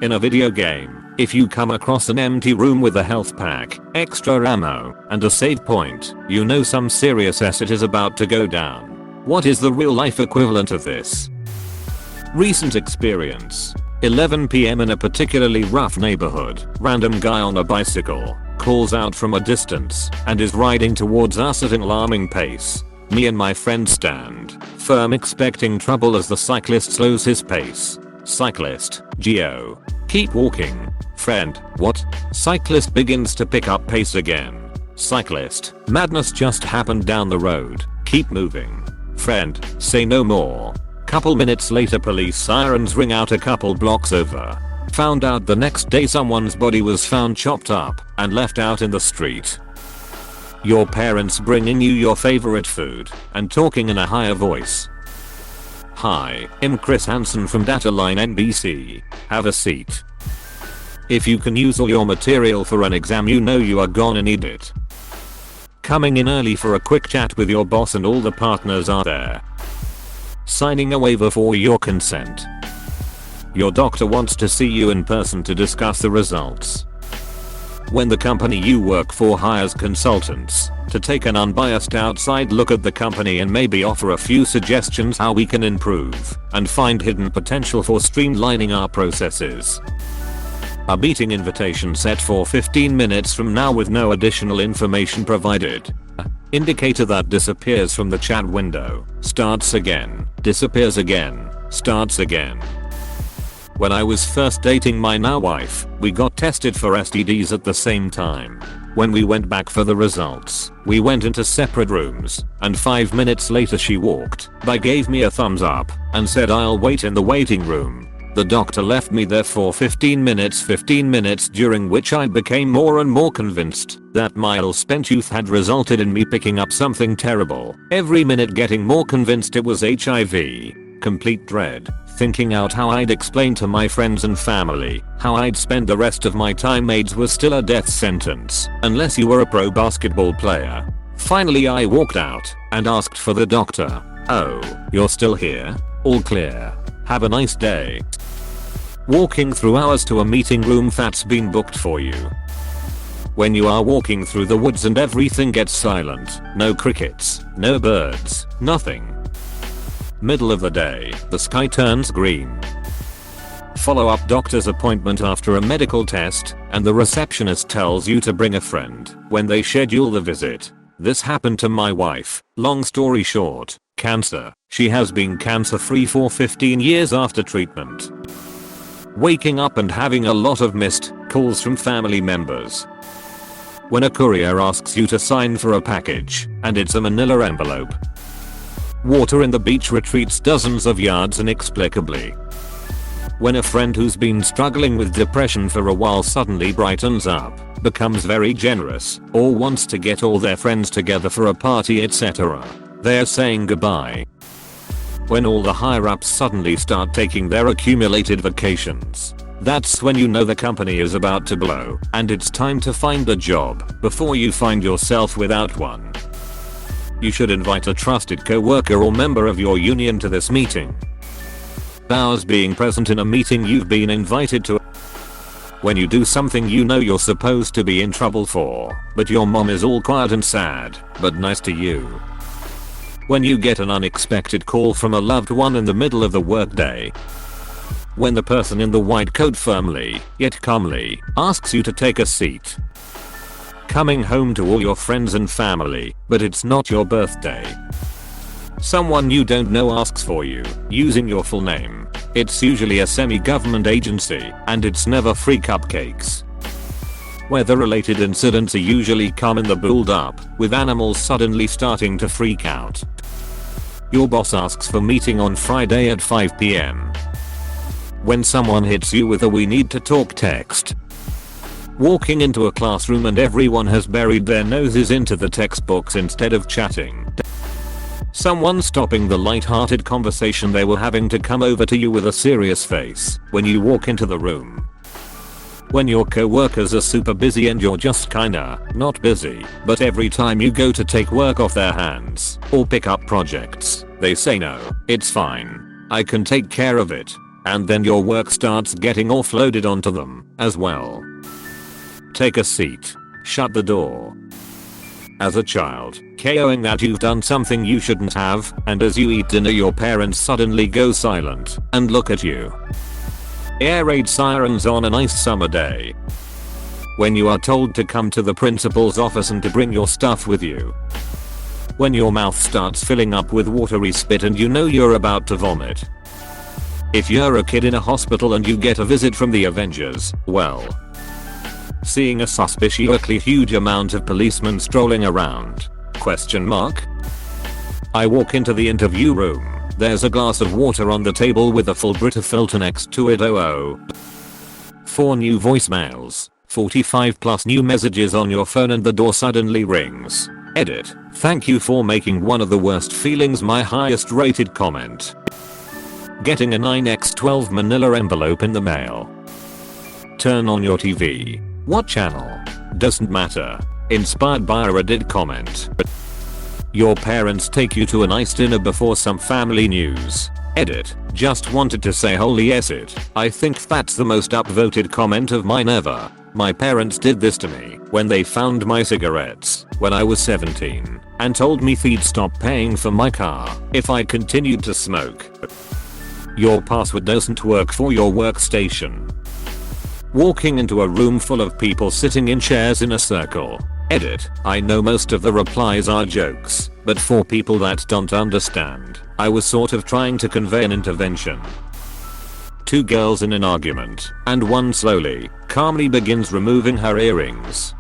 In a video game, if you come across an empty room with a health pack, extra ammo, and a save point, you know some serious shit is about to go down. What is the real life equivalent of this? Recent experience. 11 PM in a particularly rough neighborhood. Random guy on a bicycle calls out from a distance and is riding towards us at an alarming pace. Me and my friend stand firm, expecting trouble as the cyclist slows his pace. Cyclist, Geo. Keep walking. Friend, what? Cyclist begins to pick up pace again. Cyclist, madness just happened down the road. Keep moving. Friend, say no more. Couple minutes later, police sirens ring out a couple blocks over. Found out the next day someone's body was found chopped up and left out in the street. Your parents bringing you your favorite food and talking in a higher voice. Hi, I'm Chris Hansen from Dataline NBC. Have a seat. If you can use all your material for an exam, you know you are gonna need it. Coming in early for a quick chat with your boss and all the partners are there. Signing a waiver for your consent. Your doctor wants to see you in person to discuss the results. When the company you work for hires consultants to take an unbiased outside look at the company and maybe offer a few suggestions how we can improve and find hidden potential for streamlining our processes. A meeting invitation set for 15 minutes from now with no additional information provided. Indicator that disappears from the chat window, starts again, disappears again, starts again. When I was first dating my now wife, we got tested for STDs at the same time. When we went back for the results, we went into separate rooms, and 5 minutes later she walked by, gave me a thumbs up, and said I'll wait in the waiting room. The doctor left me there for 15 minutes during which I became more and more convinced that my ill-spent youth had resulted in me picking up something terrible. Every minute getting more convinced it was HIV. Complete dread. Thinking out how I'd explain to my friends and family how I'd spend the rest of my time. AIDS was still a death sentence unless you were a pro basketball player. Finally I walked out and asked for the doctor. Oh, you're still here? All clear. Have a nice day. Walking through hours to a meeting room that's been booked for you. When you are walking through the woods and everything gets silent, no crickets, no birds, nothing. Middle of the day, the sky turns green. Follow-up doctor's appointment after a medical test, and the receptionist tells you to bring a friend when they schedule the visit. This happened to my wife. Long story short, cancer. She has been cancer-free for 15 years after treatment. Waking up and having a lot of missed calls from family members. When a courier asks you to sign for a package, and it's a manila envelope. Water in the beach retreats dozens of yards inexplicably. When a friend who's been struggling with depression for a while suddenly brightens up, becomes very generous, or wants to get all their friends together for a party, etc. They're saying goodbye. When all the higher-ups suddenly start taking their accumulated vacations. That's when you know the company is about to blow, and it's time to find a job before you find yourself without one. You should invite a trusted co-worker or member of your union to this meeting. Hours being present in a meeting you've been invited to. When you do something you know you're supposed to be in trouble for, but your mom is all quiet and sad, but nice to you. When you get an unexpected call from a loved one in the middle of the workday. When the person in the white coat firmly, yet calmly, asks you to take a seat. Coming home to all your friends and family, but it's not your birthday. Someone you don't know asks for you, using your full name. It's usually a semi-government agency, and it's never free cupcakes. Weather-related incidents are usually come in the build up, with animals suddenly starting to freak out. Your boss asks for meeting on Friday at 5 PM. When someone hits you with a "we need to talk" text. Walking into a classroom and everyone has buried their noses into the textbooks instead of chatting. Someone stopping the light-hearted conversation they were having to come over to you with a serious face when you walk into the room. When your co-workers are super busy and you're just kinda not busy, but every time you go to take work off their hands or pick up projects, they say no, it's fine. I can take care of it. and then your work starts getting offloaded onto them as well. Take a seat. Shut the door. As a child, KOing that you've done something you shouldn't have, and as you eat dinner your parents suddenly go silent and look at you. Air raid sirens on a nice summer day. When you are told to come to the principal's office and to bring your stuff with you. When your mouth starts filling up with watery spit and you know you're about to vomit. If you're a kid in a hospital and you get a visit from the Avengers, well. Seeing a suspiciously huge amount of policemen strolling around? Question mark? I walk into the interview room. There's a glass of water on the table with a full Brita filter next to it. 4 new voicemails. 45 plus new messages on your phone and the door suddenly rings. Edit. Thank you for making one of the worst feelings my highest rated comment. Getting a 9x12 manila envelope in the mail. Turn on your TV. What channel? Doesn't matter. Inspired by a Reddit comment. Your parents take you to a nice dinner before some family news. Edit. Just wanted to say holy yes it. I think that's the most upvoted comment of mine ever. My parents did this to me when they found my cigarettes when I was 17 and told me they'd stop paying for my car if I continued to smoke. Your password doesn't work for your workstation. Walking into a room full of people sitting in chairs in a circle. Edit. I know most of the replies are jokes, but for people that don't understand, I was sort of trying to convey an intervention. 2 girls in an argument, and one slowly, calmly begins removing her earrings.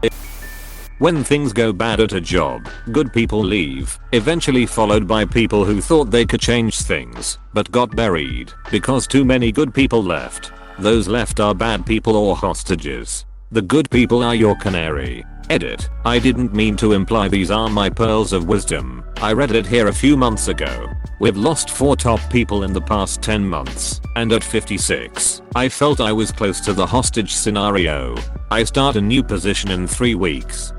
When things go bad at a job, good people leave, eventually followed by people who thought they could change things, but got buried because too many good people left. Those left are bad people or hostages. The good people are your canary. Edit. I didn't mean to imply these are my pearls of wisdom. I read it here a few months ago. We've lost 4 top people in the past 10 months, and at 56, I felt I was close to the hostage scenario. I start a new position in 3 weeks.